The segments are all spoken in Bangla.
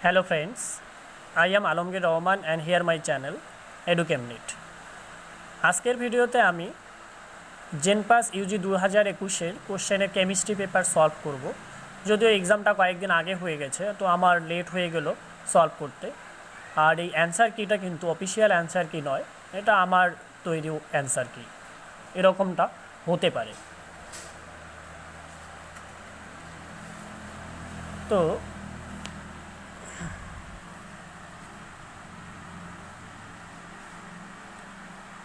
Hello friends, I am Alamgir Rahman and here my channel EduChemNet। আজকের ভিডিওতে আমি জেনপাস ইউজি 2021-এর কোশ্চেনের কেমিস্ট্রি পেপার সলভ করব। যদিও এক্সামটা কয়েকদিন আগে হয়ে গেছে, তো আমার লেট হয়ে গেল সলভ করতে। আর এই অ্যান্সার কিটা কিন্তু অফিসিয়াল অ্যান্সার কি নয়, এটা আমার তৈরি অ্যান্সার কি, এরকমটা হতে পারে। তো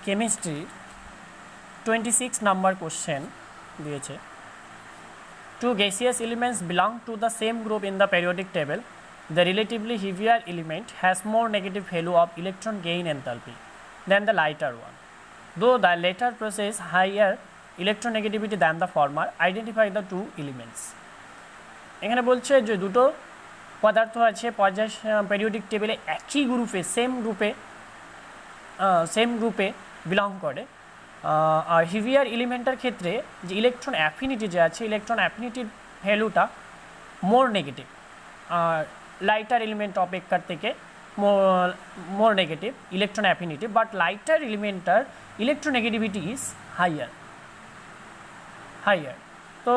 কেমিস্ট্রি 26 নাম্বার কোশ্চেন দিয়েছে। Two gaseous elements belong to the same group in the periodic table. The relatively heavier element has more negative value of electron gain enthalpy than the lighter one. Though the latter possesses higher electronegativity than the former, identify the two elements. এখানে বলছে যে দুটো পদার্থ আছে পেরিওডিক টেবিলে একই গ্রুপে সেম গ্রুপে বিলং করে। আর হিভিয়ার এলিমেন্টের ক্ষেত্রে যে ইলেকট্রন অ্যাফিনিটি যে আছে, ইলেকট্রন অ্যাফিনিটির ভ্যালুটা মোর নেগেটিভ, আর লাইটার এলিমেন্ট অপেক্ষার থেকে more negative electron affinity, but lighter এলিমেন্টার ইলেকট্রোনেগেটিভিটি ইজ হাইয়ার। তো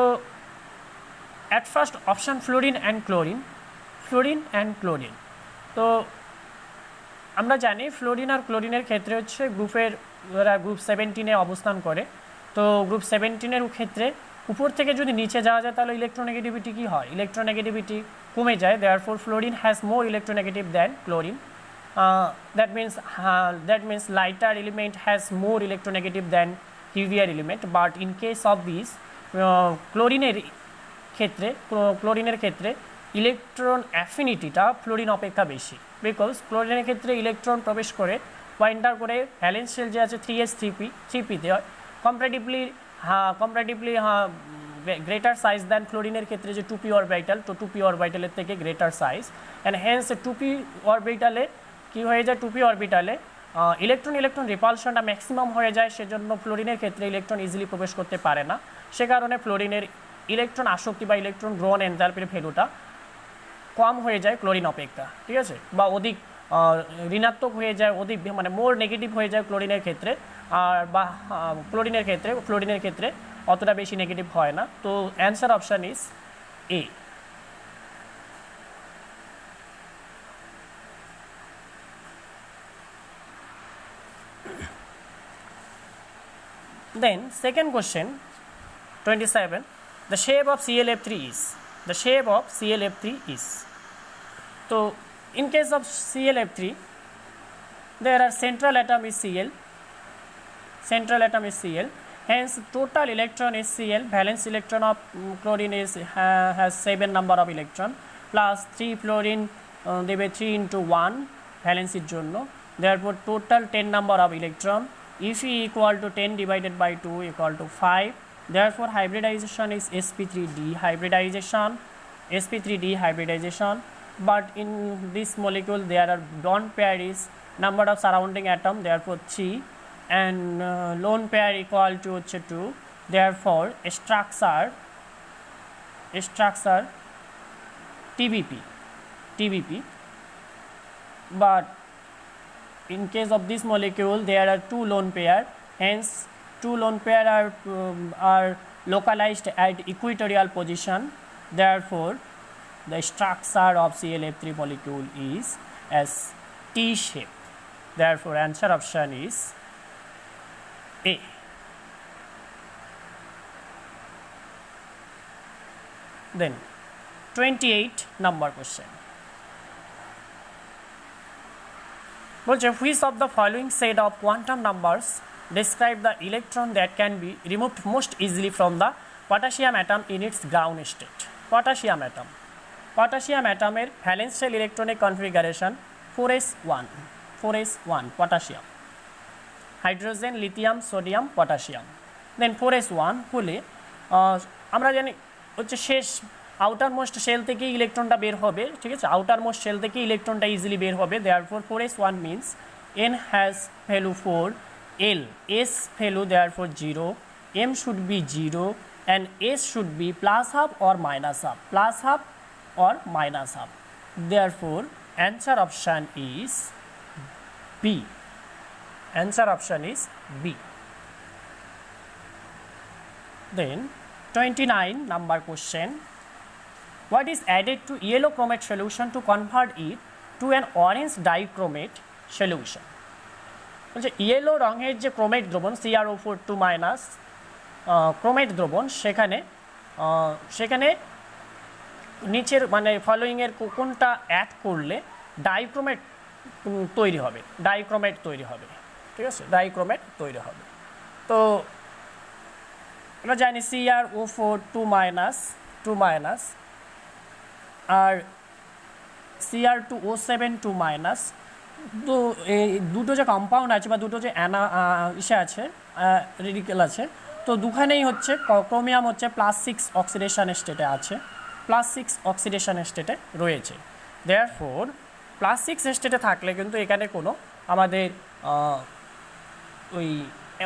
at first option fluorine and chlorine. তো আমরা জানি ফ্লোরিন আর ক্লোরিনের ক্ষেত্রে হচ্ছে গ্রুপ 17-এ অবস্থান করে। তো গ্রুপ 17-এর ক্ষেত্রে উপর থেকে যদি নিচে যাওয়া যায় তাহলে ইলেকট্রোনেগেটিভিটি কী হয়, ইলেকট্রোনেগেটিভিটি কমে যায়। Therefore fluorine has more electronegative than chlorine. That means lighter element has more electronegative than heavier element. But in case of this ক্লোরিনের ক্ষেত্রে ইলেকট্রন অ্যাফিনিটিটা ফ্লোরিন অপেক্ষা বেশি, বিকজ ক্লোরিনের ক্ষেত্রে ইলেকট্রন প্রবেশ করে পয়েন্টার করে ভ্যালেন্স শেল যে আছে 3s3p-তে হয়, কম্পারেটিভলি গ্রেটার সাইজ দ্যান ফ্লোরিনের ক্ষেত্রে যে 2p অরবিটাল, তো 2p অরবিটালের থেকে greater size, and hence 2p অরবিটালে কী হয়ে যায়, 2p অরবিটালে ইলেকট্রন রিপালশনটা ম্যাক্সিমাম হয়ে যায়। সেজন্য ফ্লোরিনের ক্ষেত্রে ইলেকট্রন ইজিলি প্রবেশ করতে পারে না। সে কারণে ফ্লোরিনের ইলেকট্রন আসক্তি বা ইলেকট্রন গ্রহণ এনথালপির ভ্যালুটা কম হয়ে যায় ক্লোরিন অপেক্ষা, ঠিক আছে, বা অধিক ঋণাত্মক হয়ে যায়, অধিক মানে মোর নেগেটিভ হয়ে যায় ক্লোরিনের ক্ষেত্রে। আর বা ফ্লোরিনের ক্ষেত্রে অতটা বেশি নেগেটিভ হয় না। তো answer option is A. Then second question 27, the shape of ClF3 is so in case of ClF3 there are central atom is Cl, hence total electron is Cl, valence electron of chlorine is has 7 number of electron, plus 3 fluorine দেবে 3 into 1 ভ্যালেন্সির জন্য, therefore total 10 number of electron. If E equal to 10 divided by 2 equal to 5, therefore hybridization is sp3d hybridization. But in this molecule there are bond pair is number of surrounding atom, therefore 3, and lone pair equal to 2, therefore structure TBP. But in case of this molecule there are 2 lone pair, hence 2 lone pair are localized at equatorial position, therefore the structure of ClF3 molecule is as T shape. Therefore answer option is A. Then 28 number question বলছে which of the following set of quantum numbers describe the electron that can be removed most easily from the potassium atom in its ground state. Potassium অ্যাটমের valence shell electronic configuration 4s1 potassium, hydrogen, lithium, sodium, potassium. Then 4s1 হলে আমরা জানি হচ্ছে শেষ আউটার মোস্ট শেল থেকে ইলেকট্রনটা বের হবে, ঠিক আছে, আউটার মোস্ট শেল থেকে ইলেকট্রনটা ইজিলি বের হবে। Therefore 4s1 means n has value 4, l s value therefore 0, m should be 0 and s should be plus half or minus half, Therefore, answer option is B. Answer option is B. Then 29 number question. What is added to yellow chromate solution to convert it to an orange dichromate solution? বলছে ইয়েলো রঙের যে ক্রোমেট দ্রবণ CrO4 মাইনাস ক্রোমেট দ্রবণ সেখানে নিচের মানে ফলোয়িংয়ের কোনটা অ্যাড করলে ডাইক্রোমেট তৈরি হবে ঠিক আছে, ডাইক্রোমেট তৈরি হবে। তো আমরা জানি CrO4 2 মাইনাস আর Cr2O7 2 মাইনাস, তো এই দুটো যে কম্পাউন্ড আছে বা দুটো যে আছে রেডিকেল আছে, তো দুখানেই হচ্ছে ক্রোমিয়াম হচ্ছে +6 অক্সিডেশন স্টেটে আছে, +6 অক্সিডেশন স্টেটে রয়েছে। দেয়ারফোর +6 স্টেটে থাকলে কিন্তু এখানে কোনো আমাদের ওই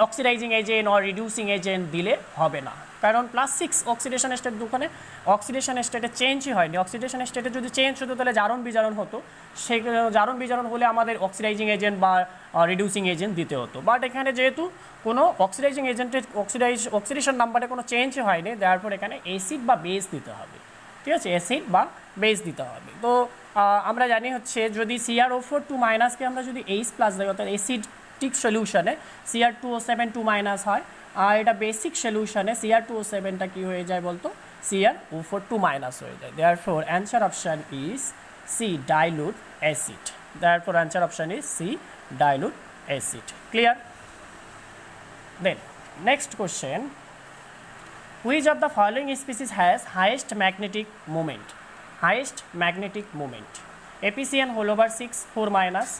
oxidising agent or reducing agent দিলে হবে না, কারণ +6 অক্সিডেশন স্টেট দুখানে অক্সিডেশন স্টেটে চেঞ্জই হয়নি। অক্সিডেশন স্টেটে যদি চেঞ্জ হতো তাহলে জারণ বিজারণ হতো, সেই জারণ বিজারণ হলে আমাদের অক্সিডাইজিং এজেন্ট বা রিডিউসিং এজেন্ট দিতে হতো। বাট এখানে যেহেতু কোনো অক্সিডাইজিং এজেন্টের অক্সিডেশন নাম্বারে কোনো চেঞ্জ হয়নি, দেওয়ার এখানে অ্যাসিড বা বেস দিতে হবে, ঠিক আছে, অ্যাসিড বা বেস দিতে হবে। তো আমরা জানি হচ্ছে যদি CrO4 2 মাইনাসকে আমরা যদি H+ দেবো তাহলে অ্যাসিডিক সলিউশনে Cr2O7 2 মাইনাস হয়, আর এটা বেসিক সলিউশনে Cr2O7টা কি হয়ে যায় বলতো, Cr O4 2 মাইনাস হয়ে যায়। Therefore answer option is C, dilute acid. Therefore answer option is C, dilute acid. Clear? Then next question, which of the following species has highest magnetic moment? Highest magnetic moment. APCN whole over 6 4 minus,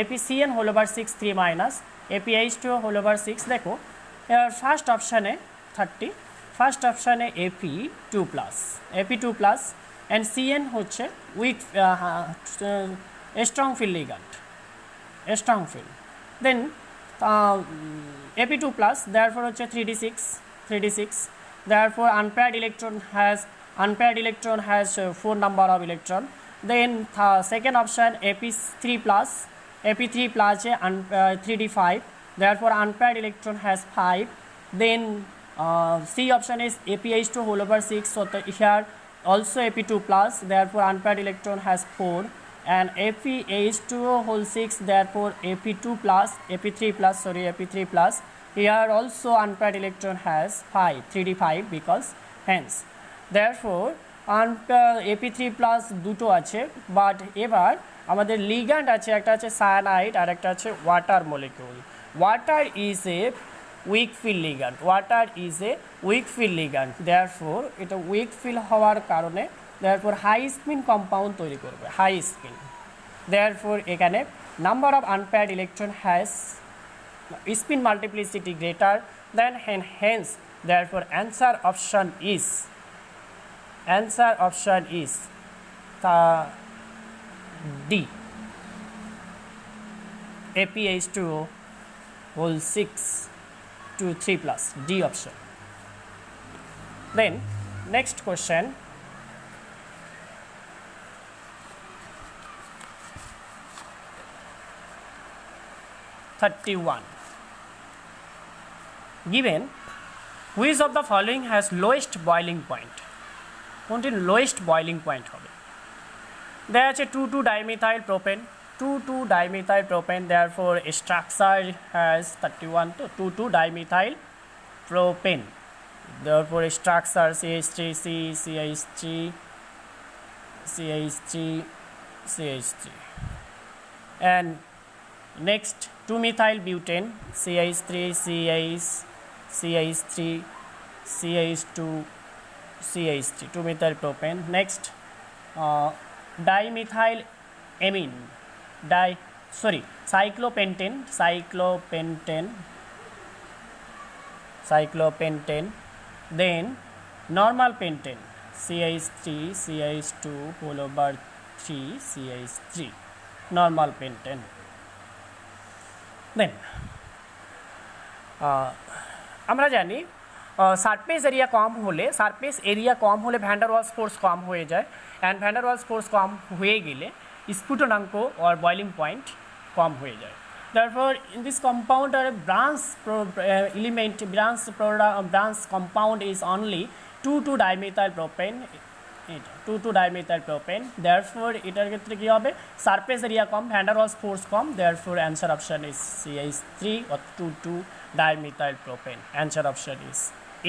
APCN whole over 6 3 minus, APH2 whole over 6। দেখো ফার্স্ট অপশানে 30, ফার্স্ট অপশানে AP2 প্লাস অ্যান্ড CN হচ্ছে weak strong field ligand, strong field. Then AP2 plus therefore হচ্ছে 3d6, therefore unpaired electron has 4 number of electron. Then second option AP3 plus है 3d5, therefore unpaired electron has 5. Then C option is APH2 whole over 6, so here also AP2 plus, therefore unpaired electron has 4, and APH2 whole 6, therefore AP3 plus, here also unpaired electron has 5, 3d5 because hence, therefore AP3 plus দুটো আছে, বাট এবার আমাদের লিগ্যান্ড আছে, একটা আছে সায়ানাইড আর একটা আছে water molecule. Water is a weak field ligand, therefore এটা উইক ফিল হওয়ার কারণে দেয়ারফোর হাই স্পিন কম্পাউন্ড তৈরি করবে, হাই স্পিন। দেয়ারফোর এখানে number of unpaired electron has spin multiplicity greater than, hence therefore answer option is D, APH2O whole 6 to 3 plus, D option. Then next question, (31) given which of the following has lowest boiling point? কোনটির লোয়েস্ট বয়লিং পয়েন্ট হবে? দেয়া আছে 2,2-dimethyl propane, therefore structure has 31, তো 2,2-dimethyl propane, therefore structure CH3 and next 2-methyl butane CH3 CH2 2-methyl propane. Next dimethyl amine cyclopentane, then normal pentane CH3 CH2 whole over 3 CH3 normal pentane. Then আমরা জানি সারফেস এরিয়া কম হলে ভ্যান ডার ওয়ালস ফোর্স কম হয়ে যায়, and van der Waals force কম হয়ে গেলে স্ফুটনাঙ্ক অর বয়লিং পয়েন্ট কম হয়ে যায়। Therefore, in this compound or branch compound is only 2,2-dimethyl propane. 2,2-dimethyl propane. Therefore, এটার ক্ষেত্রে কি হবে? Surface area com, van der Waals force com. Therefore, answer option is CH3 or 2,2-dimethyl propane. Answer option is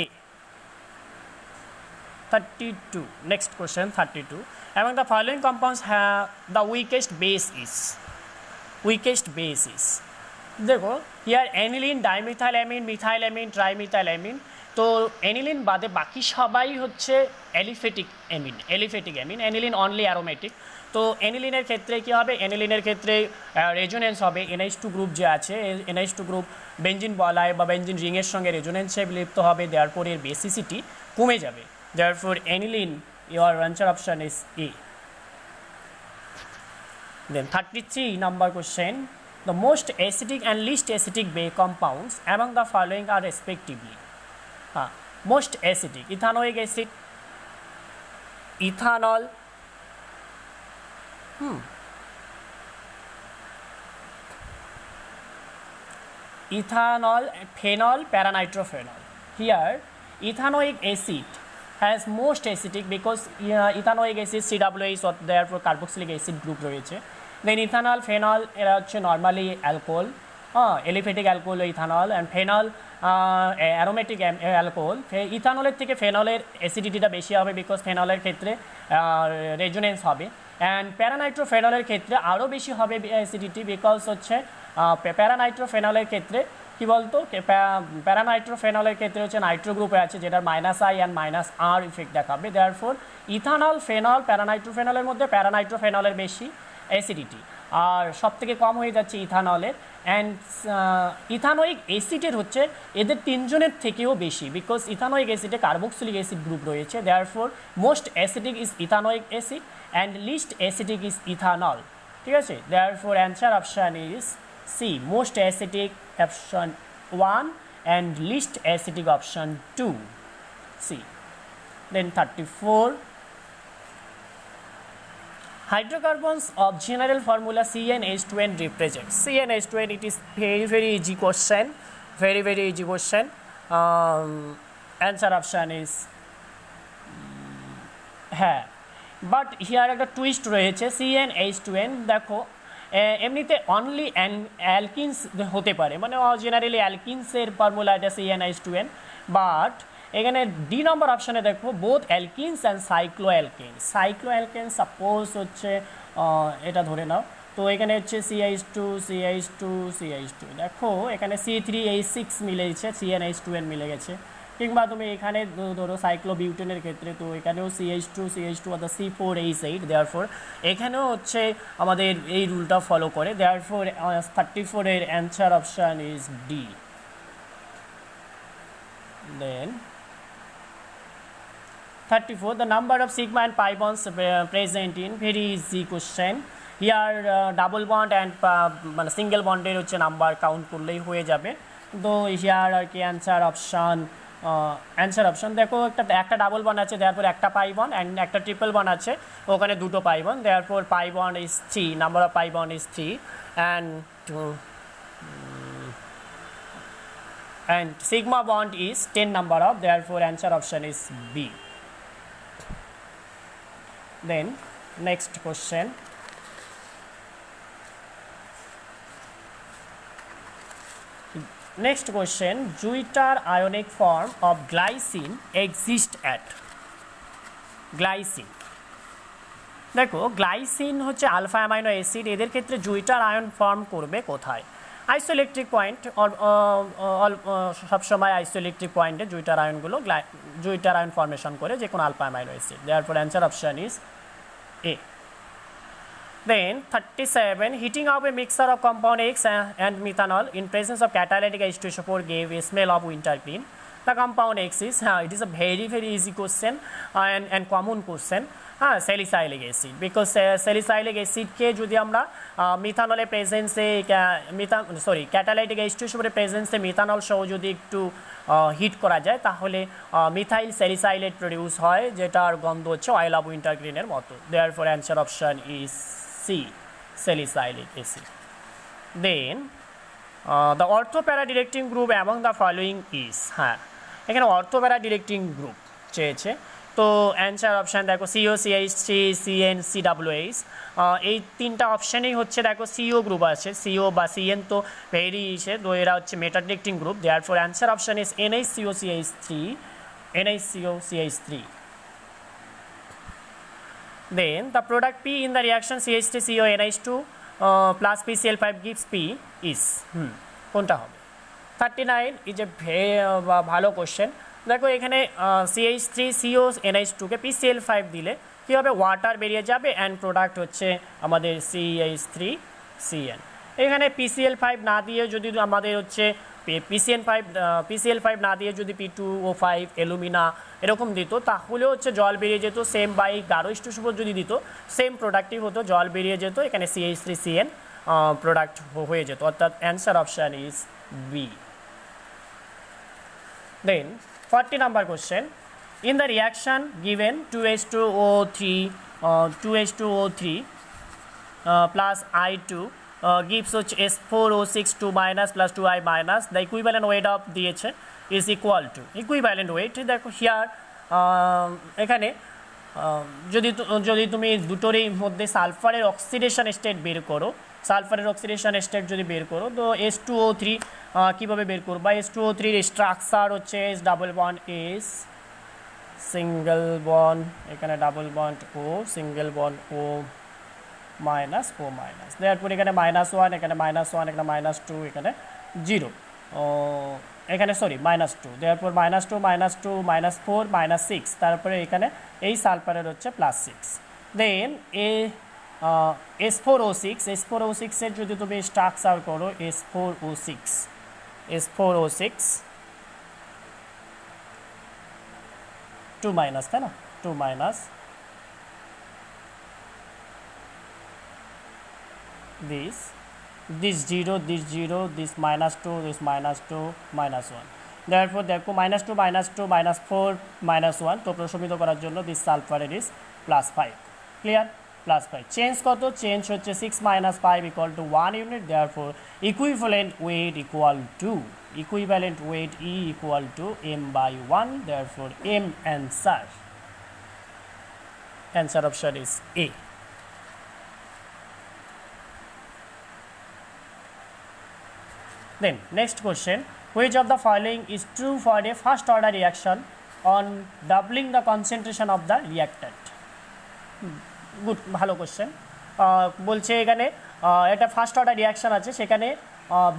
A. 32. Next question, 32. Among the following compounds have the weakest base is? দেখো হিয়ার অ্যানিলিন, ডাইমিথাইলামিন, মিথাইলামিন, ট্রাইমিথাইলামিন। তো অ্যানিলিন বাদে বাকি সবাই হচ্ছে aliphatic amine, aniline only aromatic. তো অ্যানিলিনের ক্ষেত্রে কী হবে? অ্যানিলিনের ক্ষেত্রে রেজোনেন্স হবে, NH2 গ্রুপ যে আছে, NH2 গ্রুপ বেঞ্জিন বলায় বা বেঞ্জিন রিংয়ের সঙ্গে রেজোনেন্সে লিপ্ত হবে, দেয়ারপর এর বেসিসিটি কমে যাবে। Therefore aniline, your answer option is A. Then 33 number question, the most acidic and least acidic base compounds among the following are respectively? Most acidic, ethanoic acid, ethanol, phenol, paranitrophenol. Here ethanoic acid has most acidic because ethanoic acid COH or therefore carboxylic acid group রয়েছে। দেন ইথানল, ফেনল এরা হচ্ছে normally alcohol, aliphatic alcohol ethanol, and phenol aromatic alcohol. ইথানলের থেকে ফেনলের অ্যাসিডিটিটা বেশি হবে বিকজ ফেনলের ক্ষেত্রে রেজোনেন্স হবে, অ্যান্ড প্যারানাইট্রোফেনলের ক্ষেত্রে আরও বেশি হবে অ্যাসিডিটি বিকজ হচ্ছে প্যারানাইট্রোফেনলের ক্ষেত্রে কী বলতো, প্যারানাইট্রোফেনলের ক্ষেত্রে হচ্ছে নাইট্রো গ্রুপে আছে যেটার -I অ্যান্ড -R ইফেক্ট দেখাবে। দেয়ারফোর ইথানল, ফেনল, প্যারানাইট্রোফেনলের মধ্যে প্যারানাইট্রোফেনলের বেশি অ্যাসিডিটি, আর সব থেকে কম হয়ে যাচ্ছে ইথানলের। অ্যান্ড ইথানোইক অ্যাসিডের হচ্ছে এদের তিনজনের থেকেও বেশি বিকজ ইথানোইক অ্যাসিডে কার্বক্সিলিক অ্যাসিড গ্রুপ রয়েছে। Therefore most acidic is ethanoic acid and least acidic is ethanol. ঠিক আছে, therefore answer option is C, most acidic option 1 and least acidic option 2, C. Then 34, hydrocarbons of general formula CnH2n represents. CnH2n, it is very easy question, very easy question. Answer option is হ্যাঁ, বাট হিয়ার একটা টুইস্ট রয়েছে। CnH2n দেখো এমনিতে অনলি অ্যালকিনস হতে পারে, মানে জেনারেলি অ্যালকিনসের ফর্মুলা এটা CnH2n, বাট এখানে ডি নম্বর অপশানে দেখো বোথ অ্যালকিনস অ্যান্ড সাইক্লোঅ্যালকেন সাপোজ হচ্ছে এটা ধরে নাও। তো এখানে হচ্ছে CH2 দেখো এখানে C3H6 মিলেছে, CnH2n মিলে গেছে। কিংবা তুমি এখানে ধরো সাইক্লোবিউটেনের ক্ষেত্রে তো এখানেও CH2 অর্থাৎ C4H8, দেয়ারফোর এখানেও হচ্ছে আমাদের এই রুলটা ফলো করে। দেয়ারফোর 34 এর answer option is D. Then 34, the number of sigma and pi bonds present in, very easy question. Here double bond and মানে সিঙ্গেল বন্ডের হচ্ছে নাম্বার কাউন্ট করলেই হয়ে যাবে। তো হিয়ার আর কি অ্যান্সার অপশান দেখো একটা ডাবল বন্ড আছে, দেয়ারপর একটা পাই বন্ড, অ্যান্ড একটা ট্রিপল বন্ড আছে, ওখানে দুটো পাই বন্ড, দেয়ারপর pi bond is 3, number of pi bond is 3, and sigma bond is 10 number of, therefore answer option is B. Then next question, Zwitter ionic form of glycine exists at? Glycine দেখো গ্লাইসিন হচ্ছে আলফা অ্যামাইনো অ্যাসিড, এদের ক্ষেত্রে জুইটার আয়ন ফর্ম করবে কোথায়? আইসোইলেকট্রিক পয়েন্ট, সবসময় আইসোইলেকট্রিক পয়েন্টে জুইটার আয়ন ফর্মেশন করে যে কোনো alpha amino acid. Therefore answer option is A. Then 37, heating of a mixture of compound X and methanol in presence of catalytic H2SO4 gave a smell of wintergreen. The compound X is, it is a very easy question and common question. হ্যাঁ স্যালিসাইলিক অ্যাসিড, বিকজ স্যালিসাইলিক অ্যাসিডকে যদি আমরা মিথানলের প্রেজেন্সে ক্যাটালাইটিক H2SO4 প্রেজেন্সে মিথানল সহ যদি একটু হিট করা যায় তাহলে মিথাইল স্যালিসাইলেট প্রডিউস হয়, যেটার গন্ধ হচ্ছে অয়েল অফ উইন্টার গ্রিনের মতো। Therefore answer option is C, salicylic acid. Then the ortho para directing group among the following is, হ্যাঁ এখানে অর্থোপ্যারা ডিরেক্টিং গ্রুপ চেয়েছে, তো অ্যান্সার অপশান দেখো সিও, CH3, CN, COOH, এই তিনটা অপশানেই হচ্ছে দেখো সিও গ্রুপ আছে, সিও বা CN তো বেরিয়েছে, তো এরা হচ্ছে meta directing group. Therefore answer option is NH3, NH3. Then the product P in the reaction CH3CO NH2 plus PCl5 gives P is, কোনটা হবে? 39 ইজ এ ভালো কোশ্চেন। দেখো এখানে CH3CO NH2 কে PCl5 দিলে কী হবে, ওয়াটার বেরিয়ে যাবে অ্যান্ড প্রোডাক্ট হচ্ছে আমাদের CH3CN। এখানে PCl5 না দিয়ে যদি আমাদের হচ্ছে PCl5 না দিয়ে যদি P2O5 অ্যালুমিনা এরকম দিত তাহলেও হচ্ছে জল বেরিয়ে যেত, সেম বাই গাঢ় H2SO4 যদি দিত সেম প্রোডাক্টই হতো, জল বেরিয়ে যেত, এখানে CH3CN প্রোডাক্ট হয়ে যেত, অর্থাৎ answer option is B. Then 40 number question, in the reaction given 2H2O3 plus I2 gives S4O6 2 minus plus 2I minus, the equivalent weight of দিয়েছে is equal to, equivalent weight দেখো হিয়ার এখানে যদি তুমি দুটোরই মধ্যে সালফারের অক্সিডেশন স্টেট বের করো, সালফারের অক্সিডেশন স্টেট যদি বের করো তো H2O3 কীভাবে বের করবো, H2O3 এর স্ট্রাকচার হচ্ছে S double bond S single bond, এখানে double bond O single bond O minus O minus, দেয়ারপর এখানে -1, এখানে -1, এখানে -2, এখানে 0, এখানে -2, দেয়ারপর -2, -4, -6, তারপরে এখানে এই সালফারের হচ্ছে +6। দেন S4O6 এর যদি তুমি স্ট্রাকচার করো S4O6 2 মাইনাস, তাই না, 2 minus this 0, this -2, this -2, -1, therefore দেখো -2, -4, -1, তো প্রশমিত করার জন্য দিস সালফারের ইজ +5, ক্লিয়ার, +5, চেঞ্জ কত, চেঞ্জ হচ্ছে 6 - 5 = 1 unit, therefore equivalent weight E equal to m/1, therefore m answer option is A. Then next question, which of the following is true for a first order reaction on doubling the concentration of the reactant? Good, ভালো কোশ্চেন। বলছে এখানে একটা ফার্স্ট অর্ডার রিয়াকশান আছে, সেখানে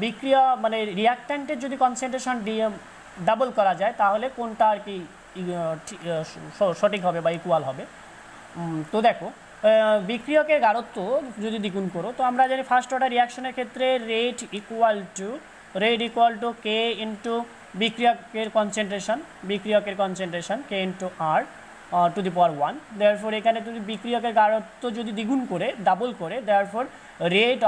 বিক্রিয়া মানে রিয়াক্ট্যান্টের যদি কনসেন্ট্রেশন ডাবল করা যায় তাহলে কোনটা আর কি সঠিক হবে বা ইকুয়াল হবে। তো দেখো বিক্রিয়কের গাঢ়ত্ব যদি দ্বিগুণ করো, তো আমরা জানি ফার্স্ট অর্ডার রিয়াকশনের ক্ষেত্রে rate equal to K into বিক্রিয়কের concentration K into R to the power 1, therefore এখানে যদি বিক্রিয়কের গাঢ়ত্ব যদি দ্বিগুণ করে ডাবল করে, দেয়ারফর রেট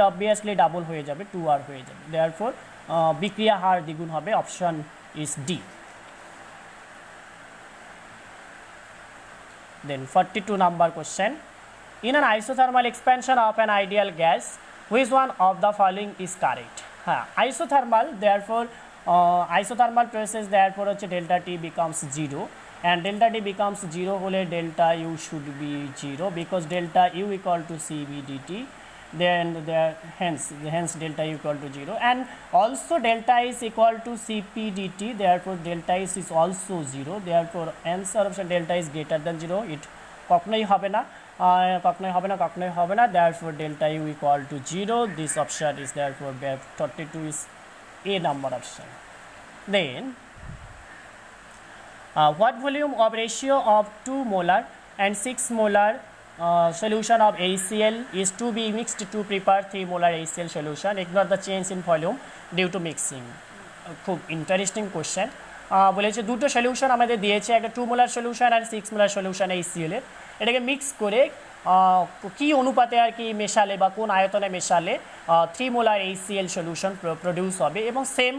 অবভিয়াসলি ডাবল হয়ে যাবে, 2R হয়ে যাবে, দেয়ারফর বিক্রিয়া হার দ্বিগুণ হবে, option is D. Then 42 number question, in an isothermal expansion of an ideal gas, which one of the following is correct? Isothermal, therefore isothermal process, therefore delta T becomes 0, and delta T becomes 0 hole delta U should be 0 because delta U equal to CB dt, then hence delta U equal to 0, and also delta is equal to CP dt, therefore delta is also 0, therefore answer option delta is greater than 0, it কখনোই হবে না, therefore delta U equal to 0, this option is therefore 42 is A number option. Then what volume of ratio of 2 molar and 6 molar solution of HCl is to be mixed to prepare 3 molar HCl solution, ignore the change in volume due to mixing. খুব ইন্টারেস্টিং কোশ্চেন। বলেছে দুটো সলিউশন আমাদের দিয়েছে, একটা 2 মোলার সলিউশন আর 6 মোলার সলিউশন HCl এর, এটাকে মিক্স করে কি অনুপাতে আর কি মেশালে বা কোন আয়তনে মেশালে 3 মোলার HCl সলিউশন প্রডিউস হবে এবং সেম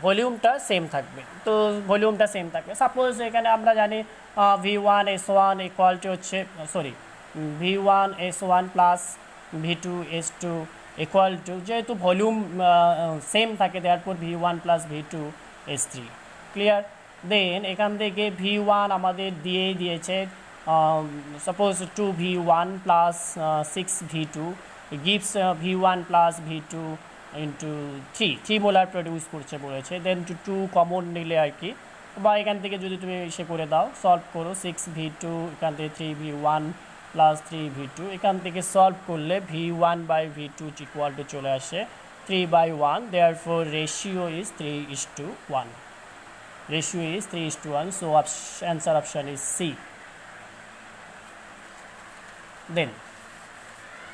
ভলিউমটা সেম থাকবে। তো ভলিউমটা সেম থাকবে, সাপোজ এখানে আমরা জানি V1S1 ইকুয়াল টু হচ্ছে V1S1 plus V2S2 equal to, যেহেতু ভলিউম সেম থাকে দেয়ারপর V1 প্লাস V2S3, ক্লিয়ার। দেন এখান থেকে V1 আমাদের দিয়েছে suppose 2V1 plus 6V2 gives V1 plus V2 into 3 molar produce করছে বলেছে। দেন 2 কমন নিলে আর কি, বা এখান থেকে যদি তুমি সে করে দাও, সলভ করো 6V2 এখান থেকে 3V1 প্লাস 3V2, এখান থেকে সলভ করলে V1 by V2 equal to চলে আসে 3/1, therefore ratio is 3:1, ratio is 3:1, so answer option is C. Then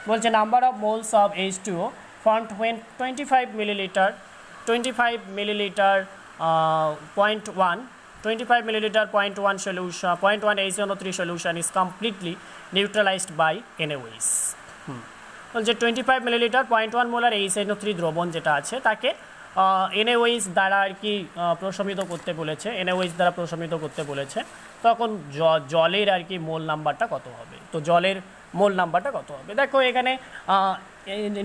বলছে number of moles of H2O formed when 25 milliliter 0.1 solution 0.1 HNO3 solution is completely neutralized by NaOH। বলছে 25 মিলিলিটার 0.1 মোলার HNO3 দ্রবণ যেটা আছে তাকে NaOH দ্বারা আর কি প্রশমিত করতে বলেছে, NaOH দ্বারা প্রশমিত করতে বলেছে, তখন জলের আর কি মোল নাম্বারটা কত হবে। তো জলের মোল নাম্বারটা কত হবে, দেখো এখানে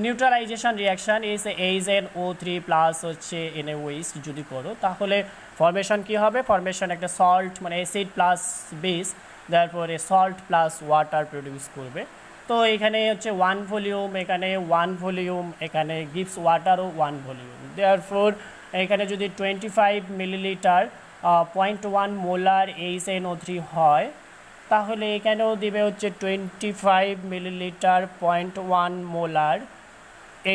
neutralisation reaction is HNO3 plus হচ্ছে NaOH যদি করো তাহলে ফরমেশন কি হবে, ফরমেশন একটা সল্ট মানে অ্যাসিড প্লাস বেস, তারপরে সল্ট প্লাস ওয়াটার প্রডিউস করবে। তো এখানে হচ্ছে 1 ভলিউম, এখানে 1 ভলিউম, এখানে গিভস ওয়াটারও 1 ভলিউম, দেয়ারফর এখানে যদি 25 মিলিলিটার 0.1 মোলার HNO3 হয় তাহলে এখানেও দিবে হচ্ছে 25 মিলিলিটার 0.1 মোলার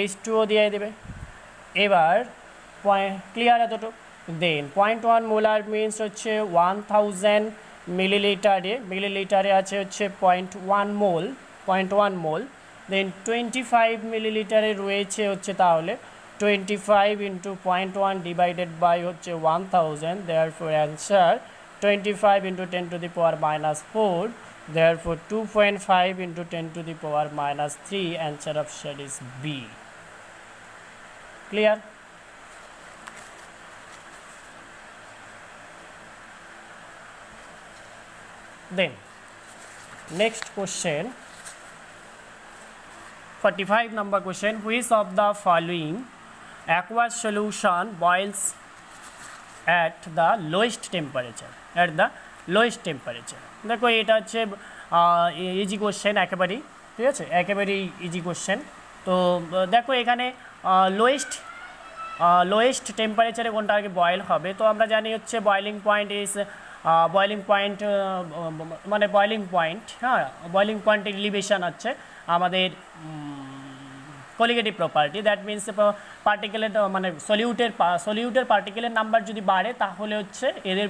H2O দিয়ে দেবে। এবার ক্লিয়ার এতটুকু। দেন 0.1 মোলার মিনস হচ্ছে 1000 মিলিলিটারে আছে হচ্ছে 0.1 মোল, দেন 25 মিলিলিটারে রয়েছে হচ্ছে তাহলে 25 ইন্টু 0.1 ডিভাইডেড বাই হচ্ছে 1000, therefore answer 25 into 10 to the power minus 4, therefore 2.5 into 10 to the power minus 3, answer option is B. Clear? Then next question, 45 number question, which of the following aqueous solution boils at the lowest temperature, at the lowest temperature। দেখো এটা হচ্ছে ইজি কোশ্চেন একেবারেই, ঠিক আছে, একেবারেই ইজি কোশ্চেন। তো দেখো এখানে লোয়েস্ট টেম্পারেচারে কোনটা আগে বয়েল হবে, তো আমরা জানি হচ্ছে বয়েলিং পয়েন্ট ইজ মানে বয়েলিং পয়েন্ট, হ্যাঁ, বয়েলিং পয়েন্টের এলিভেশন হচ্ছে আমাদের কলিগেটিভ প্রপার্টি, দ্যাট মিনস পার্টিকেলের মানে সলিউটের পার্টিকেলের নাম্বার যদি বাড়ে তাহলে হচ্ছে এদের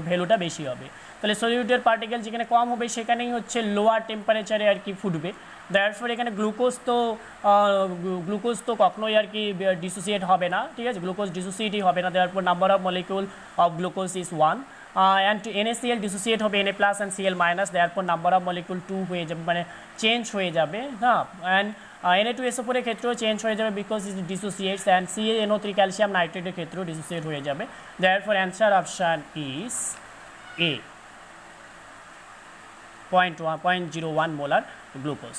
ভ্যালুটা বেশি হবে। তাহলে সলিউটের পার্টিকেল যেখানে কম হবে সেখানেই হচ্ছে লোয়ার টেম্পারেচারে আর কি ফুটবে। দেয়ারফর এখানে গ্লুকোজ তো কখনোই আর কি ডিসোসিয়েট হবে না, ঠিক আছে, গ্লুকোজ ডিসোসিয়েটই হবে না, therefore number of molecule of glucose is 1, and NaCl dissociate হবে Na plus and Cl minus, therefore number of molecule 2 হয়ে যাবে, মানে চেঞ্জ হয়ে যাবে, হ্যাঁ, অ্যান্ড Na2SO4 এর ক্ষেত্রেও চেঞ্জ হয়ে যাবে because it dissociates, and CaNO3 calcium নাইট্রেটের ক্ষেত্রেও ডিসোসিয়েট হয়ে যাবে, therefore answer option is A, 0.01 molar glucose.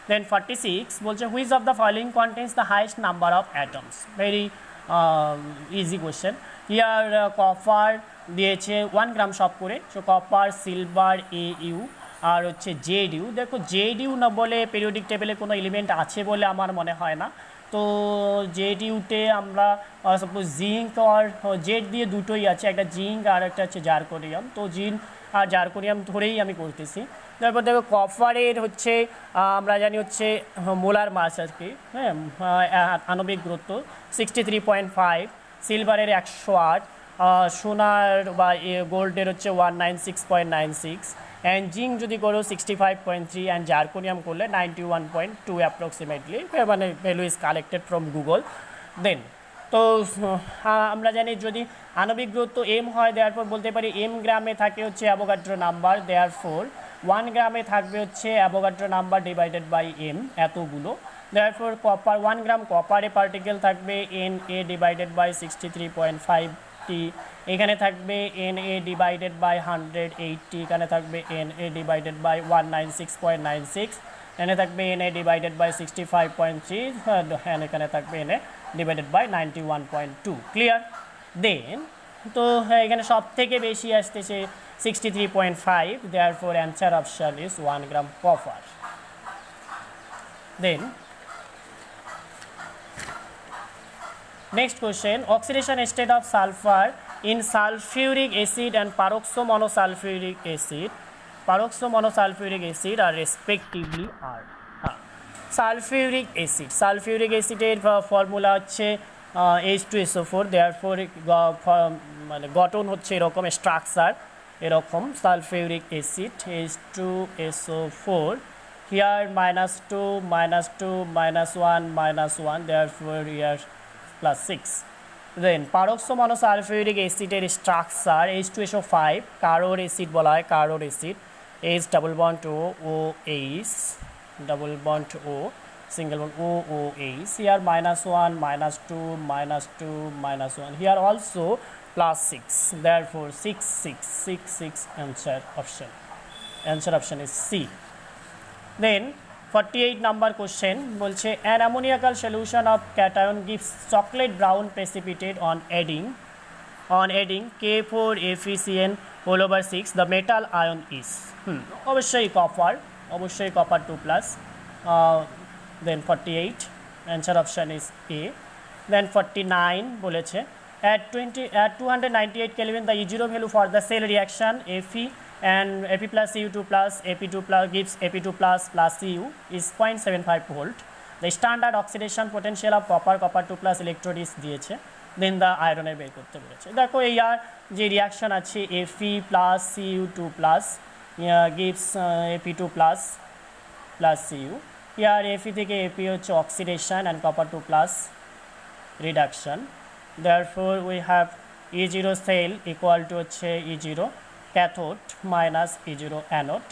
Then 46 বলছে which of the following contains the highest number of atoms, very easy question here। Copper দিয়েছে 1 গ্রাম সব করে, সো কপার, সিলভার AU আর হচ্ছে ZU। দেখো ZU না বলে পিরিয়ডিক টেবিলে কোনো এলিমেন্ট আছে বলে আমার মনে হয় না, তো ZUতে আমরা সাপোজ জিঙ্ক আর জেড দিয়ে দুটোই আছে, একটা জিঙ্ক আর একটা হচ্ছে জার্কোনিয়াম, তো জিঙ্ক আর জার্কোনিয়াম ধরেই আমি করতেছি। তারপর দেখো কপারের হচ্ছে আমরা জানি হচ্ছে মোলার মাস আর কি, হ্যাঁ, আণবিক গুরুত্ব 63.5, সিলভারের 108, সোনার বা গোল্ডের হচ্ছে 196.96, অ্যান্ড জিঙ্ক যদি করো 65.3, অ্যান্ড জার্কোনিয়াম করলে 91.2 অ্যাপ্রক্সিমেটলি, মানে value is collected from Google. Then তো আমরা জানি যদি আণবিক গুরুত্ব m হয় দেয়ারফর বলতে পারি m গ্রামে থাকে হচ্ছে অ্যাভোগাড্রো নাম্বার, দেয়ারফর 1 গ্রামে থাকবে হচ্ছে Avogadro number divided by m এতগুলো। দেয়ারফর কপার 1 গ্রাম কপারে পার্টিকেল থাকবে Na ডিভাইডেড বাই 63.5t, এখানে থাকবে Na ডিভাইডেড বাই 180, এখানে থাকবে Na ডিভাইডেড বাই 196.96, এখানে থাকবে Na ডিভাইডেড বাই 65.3, হ্যাঁ এখানে থাকবে Na divided by 91.2। Clear? Then তো এখানে সব থেকে বেশি আসতেছে 63.5, therefore answer option is 1 gram copper. Then next question, oxidation state of sulfur in sulfuric acid and peroxomonosulfuric acid are respectively are sulfuric acid এর ফর্মুলা হচ্ছে H2SO4, therefore মানে গঠন হচ্ছে এরকম, স্ট্রাকচার এরকম sulphuric acid H2SO4, here -2 -2 -1 -1, therefore here +6. Then peroxomonosulfuric অ্যাসিডের স্ট্রাকচার H2SO5, কারোর অ্যাসিড বলা হয়, কারোর acid, H double bond O OH double bond O single bond OOH, here -1 -2 -2 -1, here also +6, therefore 6 6 6 6 answer option is C. Then 48 number question বলছে an ammoniacal solution of cation gives chocolate brown precipitate on adding K4FeCN whole over 6, the metal ion is অবশ্যই copper 2+, then 48 answer option is A. Then 49 বলেছে at 298 Kelvin the E0 value for the cell reaction Fe and Fe plus Cu2 plus Ap2 plus gives Ap2 plus Cu is 0.75 volt. The standard oxidation potential of copper 2 plus electrode is দিয়েছে, দেন দ্য আয়রনের বের করতে বলেছে। দেখো এই আর যে রিয়াকশন আছে Fe plus Cu2 plus gives Ap2 plus Cu, here Fe থেকে Ap হচ্ছে oxidation and copper 2 plus reduction, therefore we have E0 cell equal to হচ্ছে E0 cathode minus E0 anode.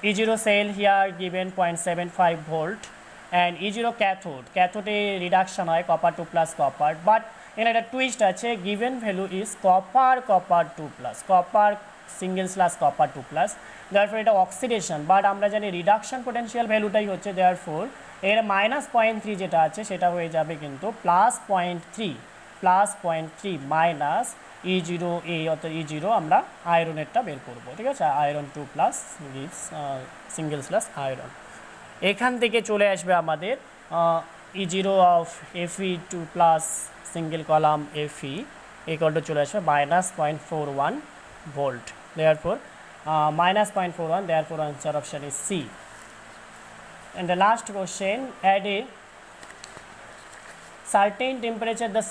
E0 cell here given 0.75 volt and E0 cathode reduction হয় copper 2 plus copper, but এখানে একটা টুইস্ট আছে, given value is copper 2 plus, copper single slash copper 2 plus, therefore এটা অক্সিডেশন, বাট আমরা জানি রিডাকশন পোটেনশিয়াল ভ্যালুটাই হচ্ছে, therefore এর -0.3 যেটা আছে সেটা হয়ে যাবে কিন্তু +0.3 মাইনাস E0 অর্থাৎ E0 আমরা আয়রনেরটা বের করব, ঠিক আছে, iron 2 plus gives single slash iron. এখান থেকে চলে আসবে আমাদের E0 of Fe2 plus single column Fe equal to চলে আসবে -0.41 volt, therefore -0.41, therefore answer option is C. And the last question, at a certain temperature the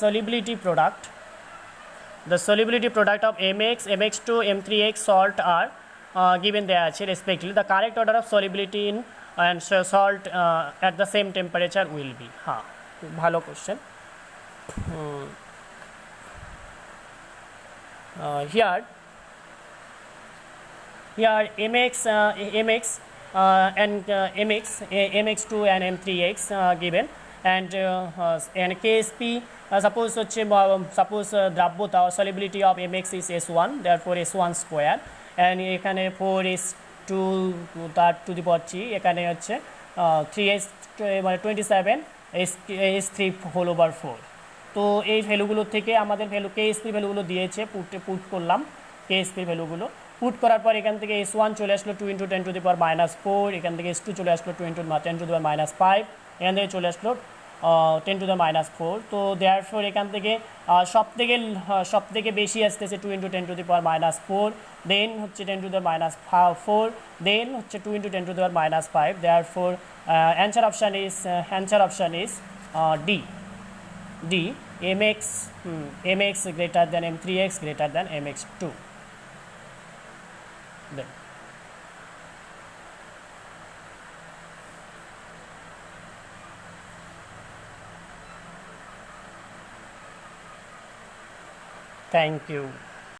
solubility product of MX, MX2, M3X salt are given there আছে respectively, the correct order of solubility in and salt at the same temperature will be, হ্যাঁ ভালো question. Here MX and MX2 and M3X given, and KSP suppose দ্রাব্যতা solubility of MX is S1, therefore S1 square, and এখানে 4S2 তার টু দি পাওয়ার 3, এখানে হচ্ছে 3S মানে 27 S3 হোল ওভার 4। তো এই ভ্যালুগুলো থেকে আমাদের ভ্যালু KSP ভ্যালুগুলো দিয়েছে, পুট করলাম KSP ভ্যালুগুলো, পুট করার পর এখান থেকে S1 চলে আসলো 2 × 10⁻⁴, এখান থেকে S2 চলে আসলো 2 × 10⁻⁵, এখান থেকে চলে আসলো 10⁻⁴। তো দেয়ারফর এখান থেকে সব থেকে বেশি আসতেছে 2 × 10⁻⁴, দেন হচ্ছে 10⁻⁴, দেন হচ্ছে 2 × 10⁻⁵, therefore answer option is D, MX greater than M3X greater than MX2. Then thank you.